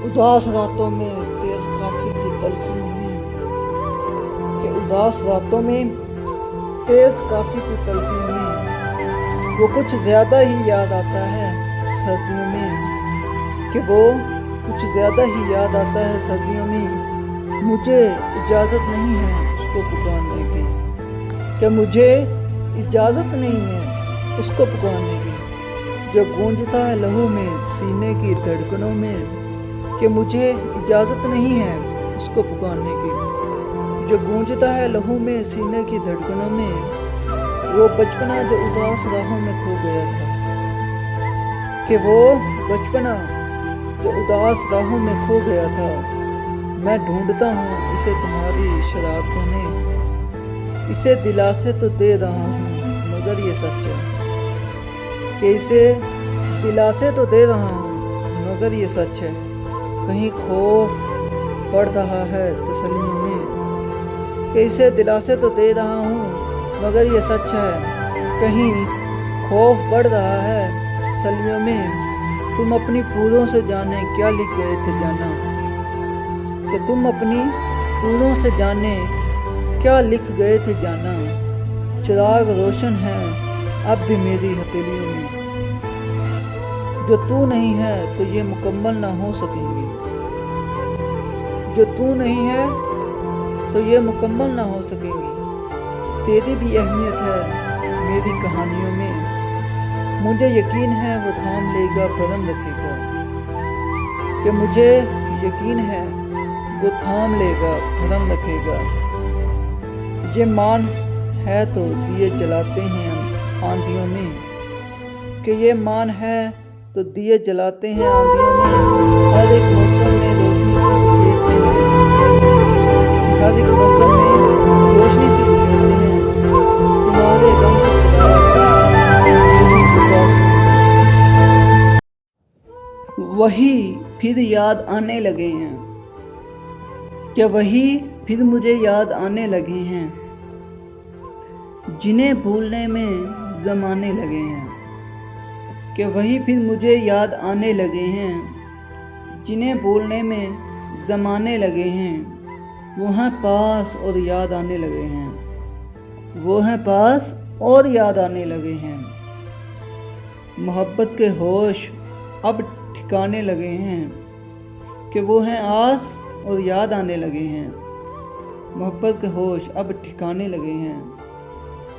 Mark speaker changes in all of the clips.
Speaker 1: उदास रातों में तेज काफी की तलखी हुई, कि उदास रातों में तेज काफी की तलखी में वो कुछ ज्यादा ही याद आता है सर्दियों में, कि वो कुछ ज्यादा ही याद आता है सर्दियों में। मुझे इजाजत नहीं है उसको पुकारने की, कि मुझे इजाजत नहीं है उसको पुकारने की, जो गूंजता है लहू में सीने की धड़कनों में, कि मुझे इजाजत नहीं है उसको पुकारने की, जो गूंजता है लहू में सीने की धड़कनों में। वो बचपना जो उदास राहों में खो गया था, कि वो बचपना जो उदास राहों में खो गया था। मैं ढूंढता हूँ इसे तुम्हारी शरारतों में, इसे दिलासे तो दे रहा हूँ मगर ये सच है, कि इसे दिलासे तो दे रहा हूँ मगर ये सच है। कहीं खौफ बढ़ रहा है तसल्लियों में, कि इसे दिलासे तो दे रहा हूँ मगर ये सच है। कहीं खौफ बढ़ रहा है तसल्लियों में। तुम अपनी फूलों से जाने क्या लिख गए थे जाना, कि तुम अपनी फूलों से जाने क्या लिख गए थे जाना। चिराग रोशन है अब भी मेरी हथेलियों में, जो तू नहीं है तो ये मुकम्मल ना हो सकेंगी, जो तू नहीं है तो ये मुकम्मल ना हो सकेंगी। तेरी भी अहमियत है मेरी कहानियों में, मुझे यकीन है वो थाम लेगा भरम रखेगा, कि मुझे यकीन है वो थाम लेगा भरम रखेगा। ये मान है तो दिए जलाते हैं हम आंधियों में, कि ये मान है तो दिए जलाते हैं आंधियों में। हर एक मौसम में रोशनी से बिखेरते हैं, हर एक मौसम में रोशनी से बिखेरते हैं तुम्हारे रंग के चिराग मेरी उदास में। वही फिर याद आने लगे हैं, क्या वही फिर मुझे याद आने लगे हैं, जिन्हें भूलने में ज़माने लगे हैं, कि वही फिर मुझे याद आने लगे हैं, जिन्हें भूलने में ज़माने लगे हैं। वो हैं पास और याद आने लगे हैं, वो हैं पास और याद आने लगे हैं। मोहब्बत के होश अब ठिकाने लगे हैं, कि वो हैं आस और याद आने लगे हैं। मोहब्बत के होश अब ठिकाने लगे हैं,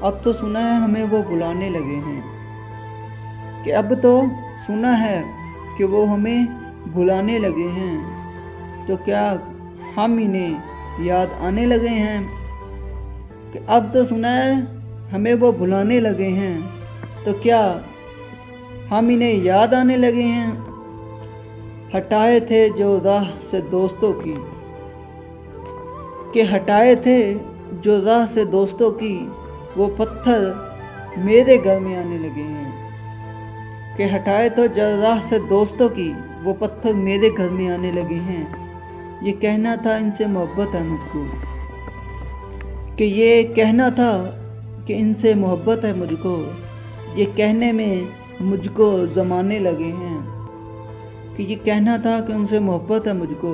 Speaker 1: अब तो सुना है हमें वो बुलाने लगे हैं, कि अब तो सुना है कि वो हमें भुलाने लगे हैं। तो क्या हम इन्हें याद आने लगे हैं, कि अब तो सुना है हमें वो भुलाने लगे हैं। तो क्या हम इन्हें याद आने लगे हैं। हटाए थे जो राह से दोस्तों की, कि हटाए थे जो राह से दोस्तों की, वो पत्थर मेरे घर में आने लगे हैं, कि हटाए तो राह से दोस्तों की, वो पत्थर मेरे घर में आने लगे हैं। ये कहना था इनसे मोहब्बत है मुझको, कि ये कहना था कि इनसे मोहब्बत है मुझको, ये कहने में मुझको ज़माने लगे हैं। कि ये कहना था कि उनसे मोहब्बत है मुझको,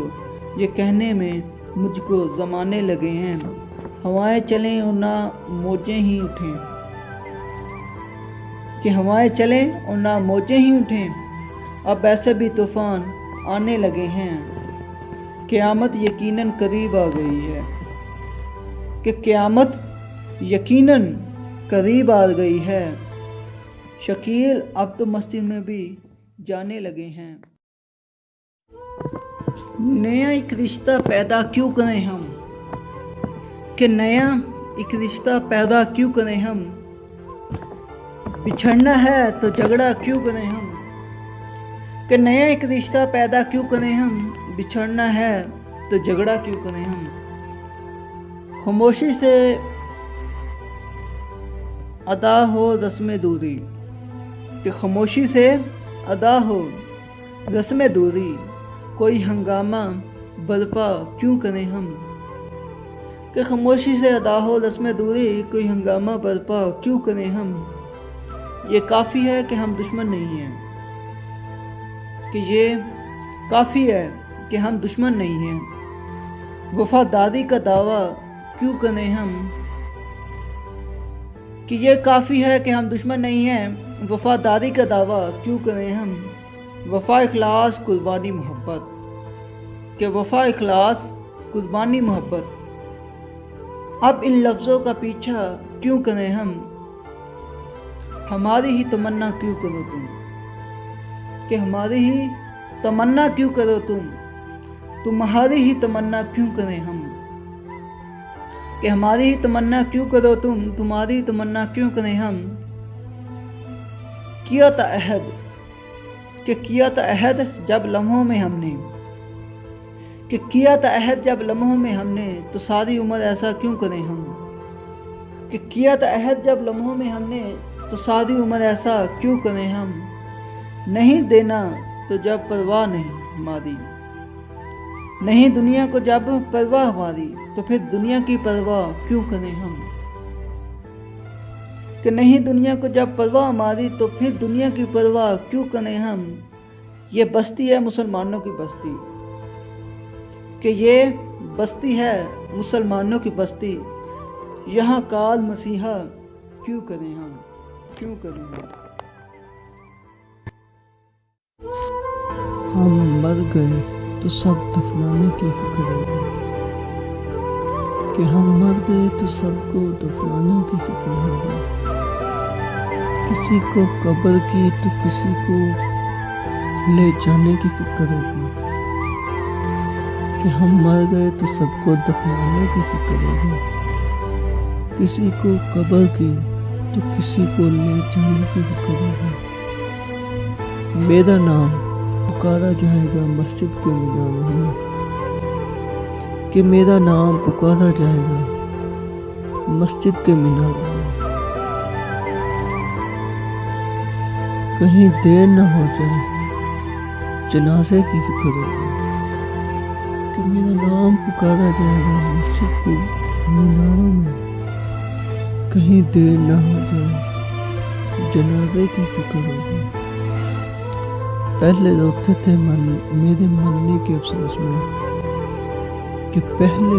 Speaker 1: ये कहने में मुझको ज़माने लगे हैं। हवाएं चलें और ना मौजें ही उठें, कि हवाएं चलें और ना मौजें ही उठें। अब ऐसे भी तूफान आने लगे हैं, क़यामत यकीनन करीब आ गई है, कि क़यामत यकीनन करीब आ गई है। शकील अब तो मस्जिद में भी जाने लगे हैं। नया एक रिश्ता पैदा क्यों करें हम, कि नया एक रिश्ता पैदा क्यों करें हम। बिछड़ना है तो झगड़ा क्यों करें हम, कि नया एक रिश्ता पैदा क्यों करें हम। बिछड़ना है तो झगड़ा क्यों करें हम। खामोशी से अदा हो रस्म दूरी, कि खामोशी से अदा हो रस्म दूरी। कोई हंगामा बर्पा क्यों करें हम, कि खामोशी से अदा हो रस्म दूरी। कोई हंगामा बर्पा क्यों करें हम। ये काफ़ी है कि हम दुश्मन नहीं हैं, कि ये काफ़ी है कि हम दुश्मन नहीं हैं। वफादारी का दावा क्यों करें हम कि ये काफ़ी है कि हम दुश्मन नहीं हैं। वफादारी का दावा क्यों करें हम। वफा इखलास कुर्बानी मोहब्बत कि वफा इखलास कुर्बानी मोहब्बत। अब इन लफ्ज़ों का पीछा क्यों करें हम। हमारी ही तमन्ना क्यों करो तुम कि हमारी ही तमन्ना क्यों करो तुम्हारी ही तमन्ना क्यों करें हम कि हमारी ही तमन्ना क्यों करो तुम्हारी तमन्ना क्यों करें हम। किया था अहद कि किया था अहद जब लम्हों में हमने कि किया था अहद जब लम्हों में हमने तो सारी उम्र ऐसा क्यों करें हम कि किया था अहद जब लम्हों में हमने तो सारी उम्र ऐसा क्यों करें हम। नहीं देना तो जब परवाह नहीं हमारी नहीं दुनिया को जब परवाह हमारी तो फिर दुनिया की परवाह क्यों करें हम कि नहीं दुनिया को जब परवाह हमारी तो फिर दुनिया की परवाह क्यों करें हम। ये बस्ती है मुसलमानों की बस्ती कि ये बस्ती है मुसलमानों की बस्ती। यहाँ काल मसीहा क्यों करें हम क्यों करें
Speaker 2: हम मर गए तो सब दफनाने की फिक्र होगी कि हम मर गए तो सबको दफनाने की फिक्र होगी। किसी को कब्र की तो किसी को ले जाने की फिक्र होगी कि हम मर गए तो सबको दफनाने की फिक्र होगी। किसी को कब्र की तो किसी को ले जाने की फिक्र होगी। मेरा नाम पुकारा जाएगा मस्जिद के मीनारों में कि मेरा नाम पुकारा जाएगा मस्जिद के मीनारों में। कहीं देर न हो जाए जनाजे की फिक्र होगी कि मेरा नाम पुकारा जाएगा मस्जिद के मीनारों में। कहीं देर न हो जाए जनाजे की फिक्र होगी। पहले रोते थे मेरे मरने के अफसोस में कि पहले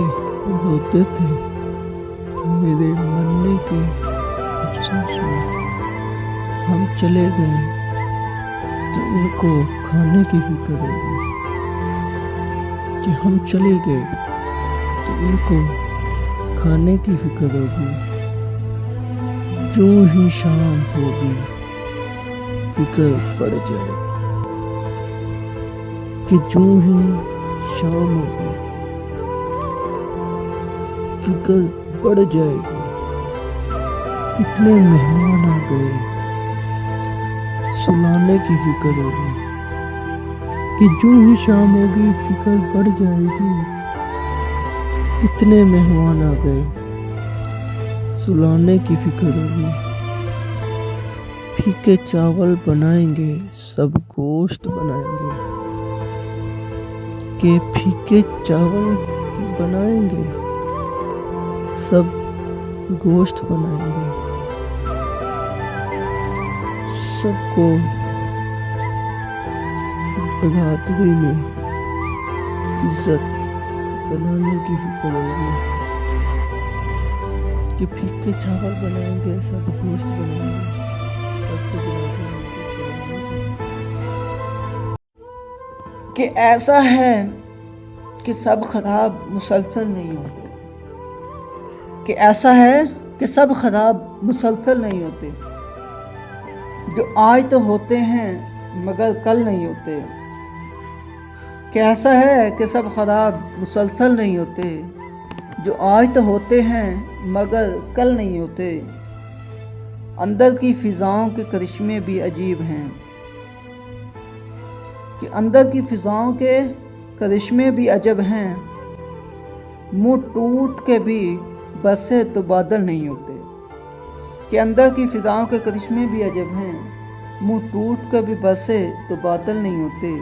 Speaker 2: रोते थे मेरे मरने के अफसोस में। हम चले गए तो इनको खाने की फिक्र होगी कि हम चले गए तो इनको खाने की फिक्र होगी। जो ही शाम होगी फिक्र पड़ जाएगी कि जो ही शाम होगी फिक्र पड़ जाएगी। कितने मेहमान आ गए सुलाने की फिक्र होगी कि जो ही शाम होगी फिक्र पड़ जाएगी। कितने मेहमान आ गए सुलाने की फिक्र होगी। फीके चावल बनाएंगे सब गोश्त बनाएंगे कि फीके चावल बनाएंगे सब गोश्त बनाएंगे। सबको बरादरी में इज्जत बनाने की फिक्र होगी कि फीके चावल बनाएंगे सब गोश्त बनाएंगे सबको बरादरी में इज्जत बनाने
Speaker 1: कि ऐसा है कि सब खराब मुसलसल नहीं होते कि ऐसा है कि सब खराब मुसलसल नहीं होते। जो आज तो होते हैं मगर कल नहीं होते कि ऐसा है कि सब खराब मुसलसल नहीं होते। जो आज तो होते हैं मगर कल नहीं होते। अंदर की फिजाओं के करिश्मे भी अजीब हैं कि अंदर की फिजाओं के करिश्मे भी अजब हैं। मुंह टूट के भी बरसे तो बादल नहीं होते कि अंदर की फिजाओं के करिश्मे भी अजब हैं। मुंह टूट कर भी बरसे तो बादल नहीं होते।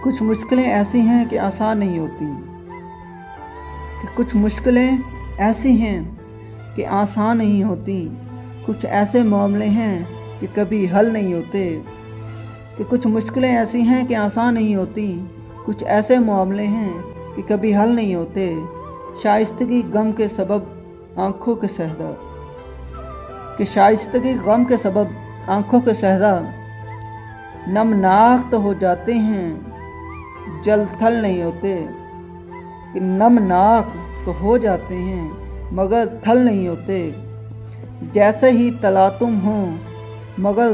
Speaker 1: कुछ मुश्किलें ऐसी हैं कि आसान नहीं होती कि कुछ मुश्किलें ऐसी हैं कि आसान नहीं होती। कुछ ऐसे मामले हैं कि कभी हल नहीं होते कि कुछ मुश्किलें ऐसी हैं कि आसान नहीं होती कुछ ऐसे मामले हैं कि कभी हल नहीं होते। शाइस्तगी गम के सबब आंखों के सहरा, कि शाइस्तगी गम के सबब आंखों के सहरा नमनाक तो हो जाते हैं, जल थल नहीं होते। कि नमनाक तो हो जाते हैं मगर थल नहीं होते। जैसे ही तलातुम हो मगर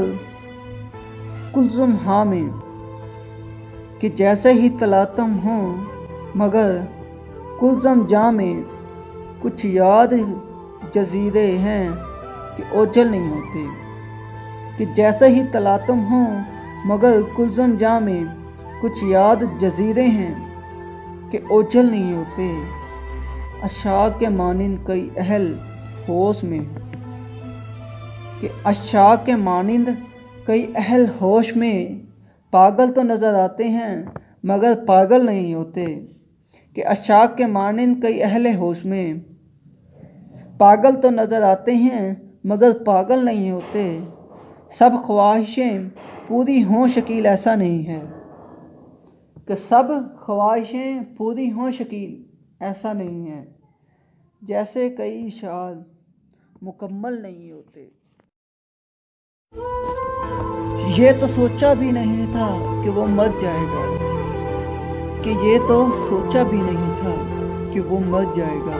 Speaker 1: कुल्जुम हाँ में, कि जैसे ही तलातुम हो मगर कुल्जुम जा में कुछ याद जजीरे हैं कि ओझल नहीं होते। कि जैसे ही तलातुम हो मगर कुल्जुम जा में कुछ याद जजीरे हैं कि ओझल नहीं होते। अशाक के मानिंद कई अहल होश में, कि अशाक के मानिंद कई अहल होश में पागल तो नज़र आते हैं मगर पागल नहीं होते। कि अशाक के मानिंद कई अहल होश में पागल तो नज़र आते हैं मगर पागल नहीं होते। सब ख्वाहिशें पूरी हों शकील ऐसा नहीं है, कि सब ख्वाहिशें पूरी हों शकील ऐसा नहीं है। जैसे कई शाद मुकम्मल नहीं होते। ये तो सोचा भी नहीं था कि वो मर जाएगा, कि ये तो सोचा भी नहीं था कि वो मर जाएगा।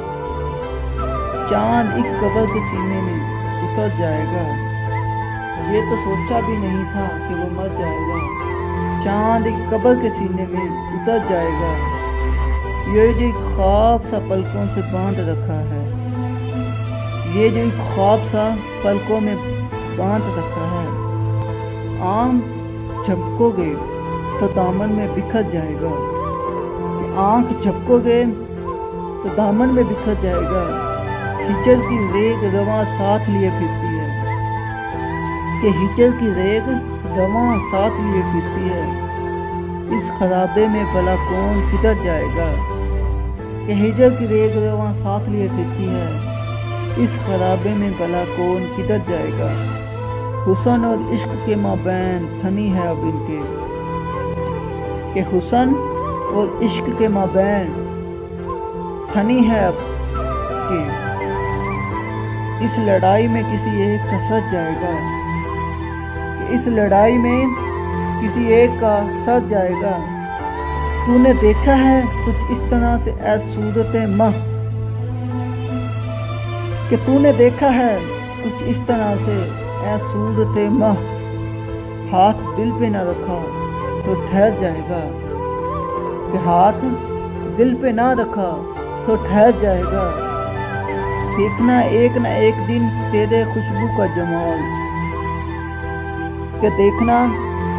Speaker 1: चांद एक कब्र के सीने में उतर जाएगा। ये तो सोचा भी नहीं था कि वो मर जाएगा। चांद एक कब्र के सीने में उतर जाएगा। ये जो एक ख्वाब सा पलकों से बांध रखा है, ये जो एक ख्वाब सा पलकों में बांध रखा है। आम झपकोगे तो दामन में बिखर जाएगा। आंख झपकोगे तो दामन में बिखर जाएगा। हिजर की रेग रवां साथ लिए फिरती है, कि हिजर की रेग रवां साथ लिए फिरती है। इस खराबे में भला कौन किधर जाएगा। कि हिजर की रेग रवां साथ लिए फिरती है। इस खराबे में भला कौन किधर जाएगा। हुस्न और इश्क के माबैन थनी है अब इनके, कि हुस्न और इश्क के माबैन थनी है अब कि इस लड़ाई में किसी एक का सज जाएगा। कि इस लड़ाई में किसी एक का सज जाएगा। तूने देखा है कुछ इस तरह से ऐ सूरत मह, कि तूने देखा है कुछ इस तरह से ऐ सूरत मह। हाथ दिल पे ना रखा तो ठहर जाएगा। कि हाथ दिल पे ना रखा तो ठहर जाएगा। देखना एक न एक दिन तेरे खुशबू का जमाल, कि देखना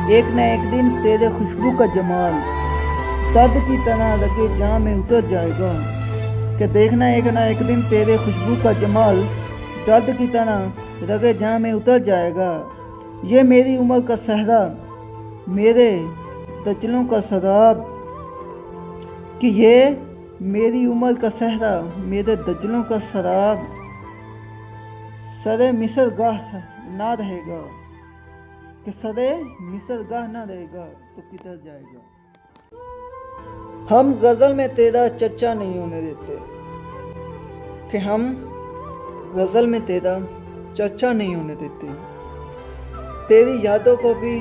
Speaker 1: एक न एक दिन तेरे खुशबू का जमाल दर्द की तरह लगे जान में उतर जाएगा। कि देखना एक न एक दिन तेरे खुशबू का जमाल दर्द की तरह लगे जान में उतर जाएगा। ये मेरी उम्र का सहरा मेरे दजलों का शराब, कि ये मेरी उम्र का सहरा मेरे दजलों का शराब। सरे मिसर गाह ना रहेगा, कि सरे मिसर गाह ना रहेगा तो किधर जाएगा। हम गज़ल में तेरा चर्चा नहीं होने देते, कि हम गज़ल में तेरा चर्चा नहीं होने देते। तेरी यादों को भी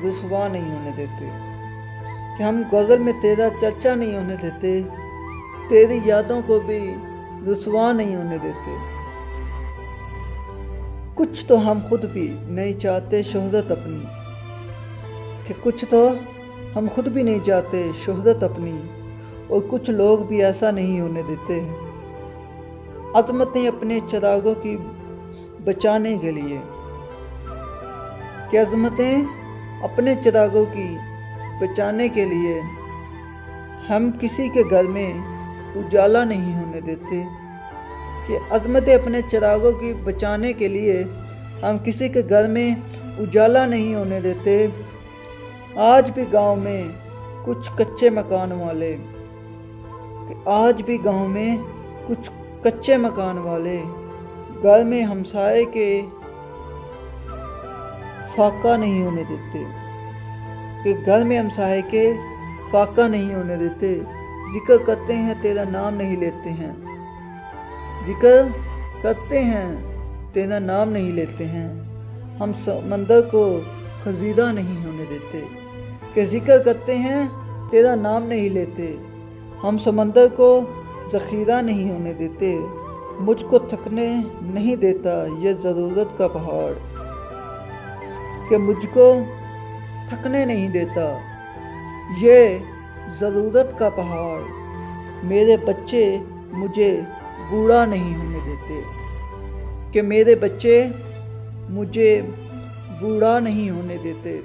Speaker 1: रुसवा नहीं होने देते, कि हम गज़ल में तेरा चर्चा नहीं होने देते। तेरी यादों को भी रुसवा नहीं होने देते। कुछ तो हम खुद भी नहीं चाहते शोहरत अपनी, कि कुछ तो हम खुद भी नहीं चाहते शोहरत अपनी, और कुछ लोग भी ऐसा नहीं होने देते। अज़मतें अपने चिरागों की बचाने के लिए, कि अज़मतें अपने चिरागों की बचाने के लिए हम किसी के घर में उजाला नहीं होने देते। कि अज़मतें अपने चिरागों की बचाने के लिए हम किसी के घर में उजाला नहीं होने देते। आज भी गांव में कुछ कच्चे मकान वाले, कि आज भी गांव में कुछ कच्चे मकान वाले घर में हमसाए के फाका नहीं होने देते। कि घर में हमसाए के फाका नहीं होने देते। जिक्र करते हैं तेरा नाम नहीं लेते हैं, जिक्र करते हैं तेरा नाम नहीं लेते हैं। हम समंदर को खजीदा नहीं होने देते, कि जिक्र करते हैं तेरा नाम नहीं लेते। हम समंदर को ज़ख़ीरा नहीं होने देते। मुझको थकने नहीं देता ये ज़रूरत का पहाड़, कि मुझको थकने नहीं देता ये ज़रूरत का पहाड़। मेरे बच्चे मुझे बूढ़ा नहीं होने देते, कि मेरे बच्चे मुझे बूढ़ा नहीं होने देते।